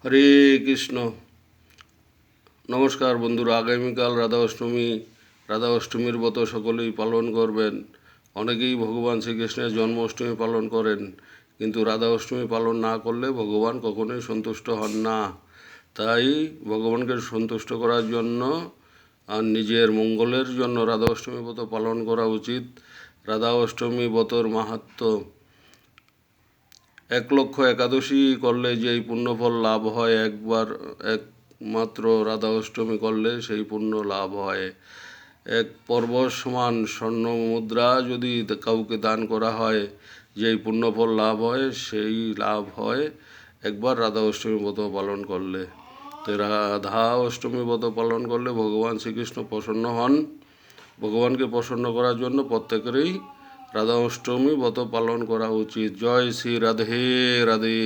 হরে কৃষ্ণ। নমস্কার বন্ধুরা, আগামীকাল রাধা অষ্টমীর ব্রত সকলেই পালন করবেন। অনেকেই ভগবান শ্রীকৃষ্ণের জন্মাষ্টমী পালন করেন, কিন্তু রাধা অষ্টমী পালন না করলে ভগবান কখনোই সন্তুষ্ট হন না। তাই ভগবানকে সন্তুষ্ট করার জন্য আর নিজের মঙ্গলের জন্য রাধা অষ্টমী ব্রত পালন করা উচিত। রাধা অষ্টমী ব্রতর মাহাত্ম্য: 1,00,000 একাদশী করলে যেই পুণ্যফল লাভ হয়, একমাত্র রাধা অষ্টমী করলে সেই পুণ্য লাভ হয়। এক পর্বত সমান স্বর্ণ মুদ্রা যদি কাউকে দান করা হয়, যেই পুণ্যফল লাভ হয় সেই লাভ হয় একবার রাধা অষ্টমী ব্রত পালন করলে। তো রাধা অষ্টমী ব্রত পালন করলে ভগবান শ্রীকৃষ্ণ প্রসন্ন হন। ভগবানকে প্রসন্ন করার জন্য প্রত্যেকেরই রাধা অষ্টমী ব্রত পালন করা উচিত। জয় শ্রী রাধে রাধে।